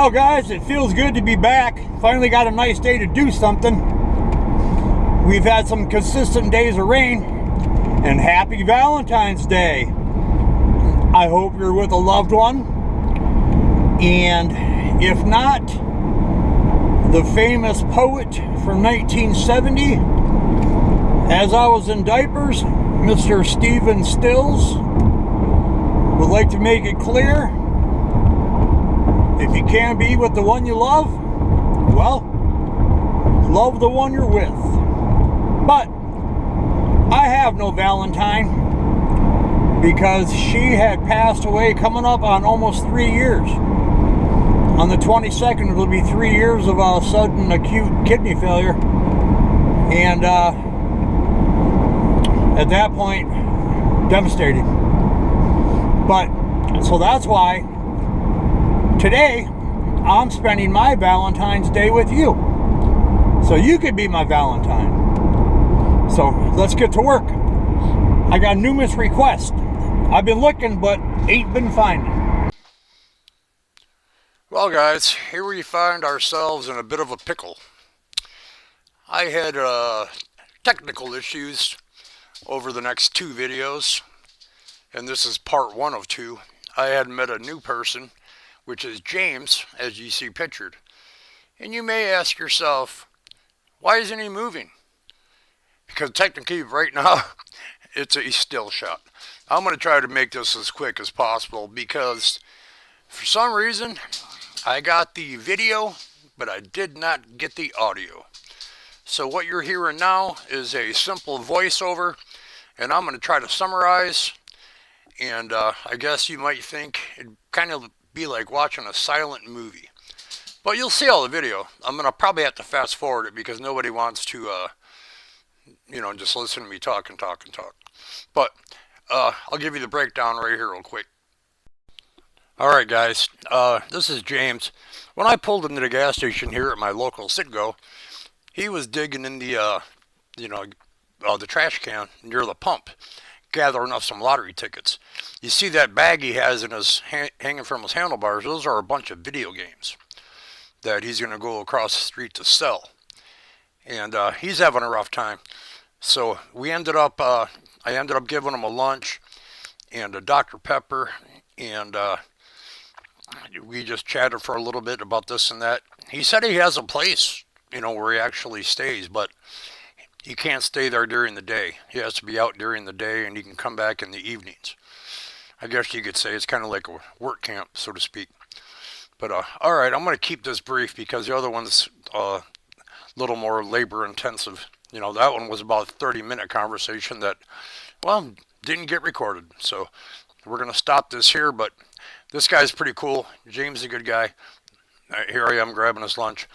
Well, guys, it feels good to be back. Finally got a nice day to do something. We've had some consistent days of rain, and happy Valentine's Day. I hope you're with a loved one, and if not, the famous poet from 1970, as I was in diapers, Mr. Stephen Stills, would like to make it clear, if you can't be with the one you love, well, love the one you're with. But I have no Valentine because she had passed away coming up on almost 3 years. On the 22nd, it'll be 3 years of a sudden acute kidney failure. And at that point, devastating. But, so that's why today, I'm spending my Valentine's Day with you. So you could be my Valentine. So let's get to work. I got numerous requests. I've been looking, but ain't been finding. Well, guys, here we find ourselves in a bit of a pickle. I had technical issues over the next 2 videos, and this is part 1 of 2. I had met a new person, which is James, as you see pictured. And you may ask yourself, why isn't he moving? Because technically right now, it's a still shot. I'm going to try to make this as quick as possible because for some reason, I got the video, but I did not get the audio. So what you're hearing now is a simple voiceover, and I'm going to try to summarize. And I guess you might think it'd kind of be like watching a silent movie. But you'll see all the video. I'm going to probably have to fast forward it because nobody wants to, just listen to me talk and talk and talk. But I'll give you the breakdown right here real quick. Alright guys, this is James. When I pulled into the gas station here at my local Citgo, he was digging in the, the trash can near the pump, gathering up some lottery tickets. You see that bag he has in his hanging from his handlebars? Those are a bunch of video games that he's going to go across the street to sell. And he's having a rough time. So I ended up giving him a lunch and a Dr. Pepper, and we just chatted for a little bit about this and that. He said he has a place, where he actually stays, but he can't stay there during the day. He has to be out during the day, and he can come back in the evenings. I guess you could say it's kind of like a work camp, so to speak. But, all right, I'm going to keep this brief because the other one's a little more labor-intensive. That one was about a 30-minute conversation that, well, didn't get recorded. So we're going to stop this here, but this guy's pretty cool. James is a good guy. Here I am grabbing his lunch.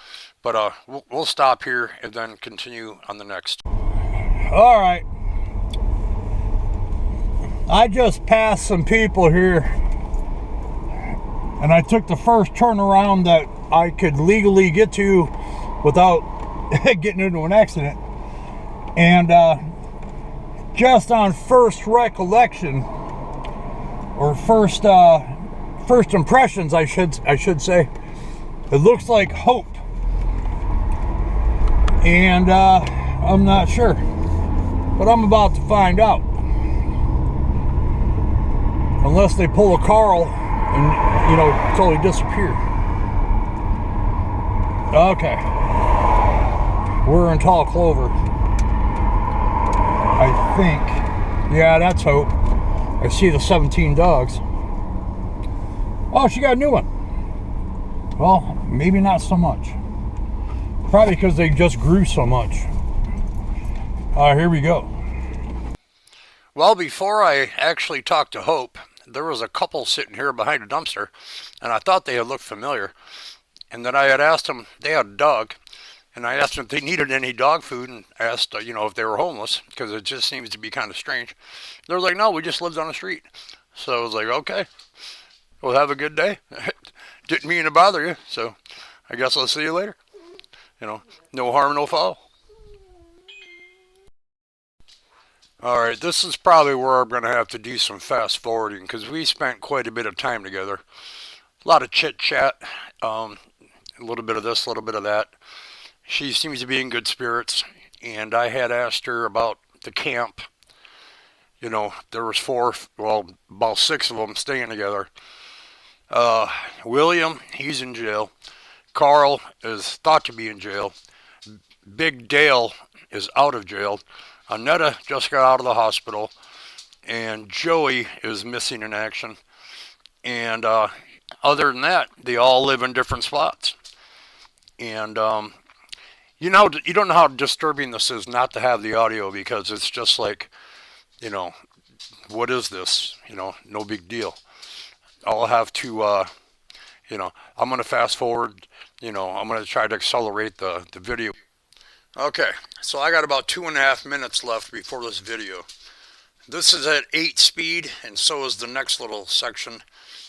But we'll stop here and then continue on the next. All right. I just passed some people here, and I took the first turnaround that I could legally get to without getting into an accident. And just on first recollection, or first impressions, I should say, it looks like Hope. And I'm not sure, but I'm about to find out. Unless they pull a Carl and, totally disappear. Okay. We're in tall clover, I think. Yeah, that's Hope. I see the 17 dogs. Oh, she got a new one. Well, maybe not so much. Probably because they just grew so much. Here we go. Well, before I actually talked to Hope, there was a couple sitting here behind a dumpster, and I thought they had looked familiar. And then I had asked them, they had a dog, and I asked them if they needed any dog food, and asked, if they were homeless, because it just seems to be kind of strange. They were like, no, we just lived on the street. So I was like, okay, well, have a good day. Didn't mean to bother you, so I guess I'll see you later. No harm, no foul. Alright, this is probably where I'm going to have to do some fast forwarding because we spent quite a bit of time together. A lot of chit chat, a little bit of this, a little bit of that. She seems to be in good spirits, and I had asked her about the camp. You know, there was four, well, about six of them staying together. Uh, William, he's in jail. Carl is thought to be in jail. Big Dale is out of jail. Annetta just got out of the hospital, and Joey is missing in action. And other than that, they all live in different spots. And you don't know how disturbing this is not to have the audio because it's just like, you know, what is this? You know, no big deal. I'll have to, I'm going to fast forward. I'm going to try to accelerate the video. Okay, so I got about 2.5 minutes left before this video. This is at 8 speed, and so is the next little section,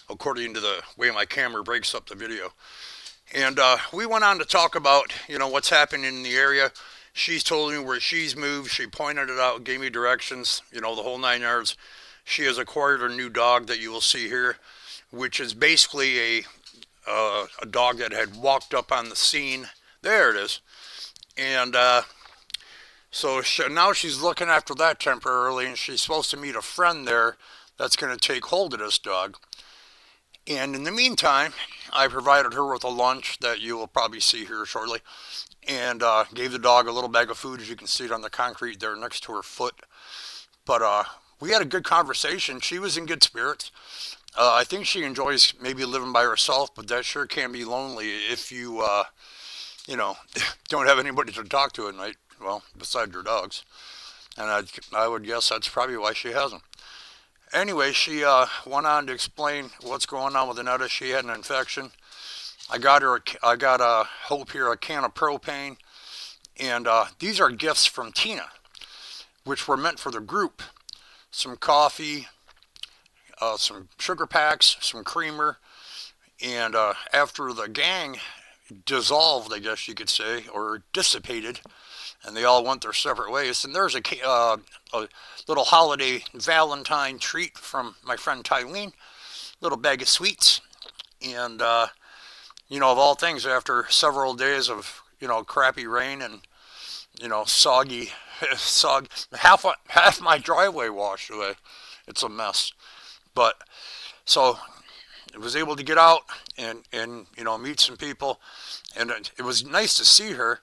according to the way my camera breaks up the video. And we went on to talk about, what's happening in the area. She's told me where she's moved. She pointed it out, gave me directions, the whole 9 yards. She has acquired a new dog that you will see here, which is basically a dog that had walked up on the scene. There it is. And so now she's looking after that temporarily, and she's supposed to meet a friend there that's going to take hold of this dog. And in the meantime, I provided her with a lunch that you will probably see here shortly, and gave the dog a little bag of food, as you can see it on the concrete there next to her foot. But we had a good conversation. She was in good spirits. I think she enjoys maybe living by herself, but that sure can be lonely if you, don't have anybody to talk to at night, well, besides your dogs. And I would guess that's probably why she hasn't. Anyway, she went on to explain what's going on with Annetta. She had an infection. I got Hope here a can of propane, and these are gifts from Tina, which were meant for the group. Some coffee, some sugar packs, some creamer, and after the gang dissolved, I guess you could say, or dissipated, and they all went their separate ways. And there's a little holiday Valentine treat from my friend Tylene, little bag of sweets. And, of all things, after several days of, crappy rain and, soggy, half my driveway washed away. It's a mess. But, so I was able to get out and meet some people, and it was nice to see her.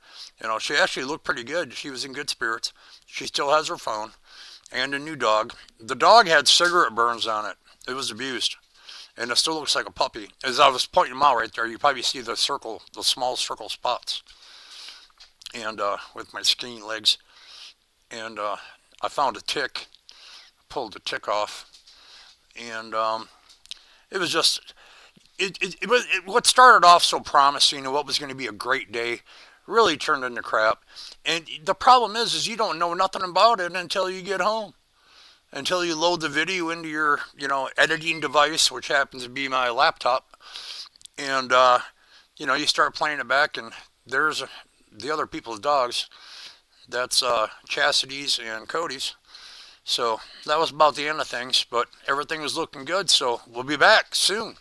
She actually looked pretty good. She was in good spirits. She still has her phone and a new dog. The dog had cigarette burns on it. It was abused, and it still looks like a puppy. As I was pointing them out right there, you probably see the small circle spots, and with my skinny legs. And I found a tick, pulled the tick off, and it was just, what started off so promising and what was going to be a great day really turned into crap. And the problem is you don't know nothing about it until you get home. Until you load the video into your, editing device, which happens to be my laptop. And, you start playing it back, and there's the other people's dogs. That's Chastity's and Cody's. So that was about the end of things, but everything was looking good, so we'll be back soon.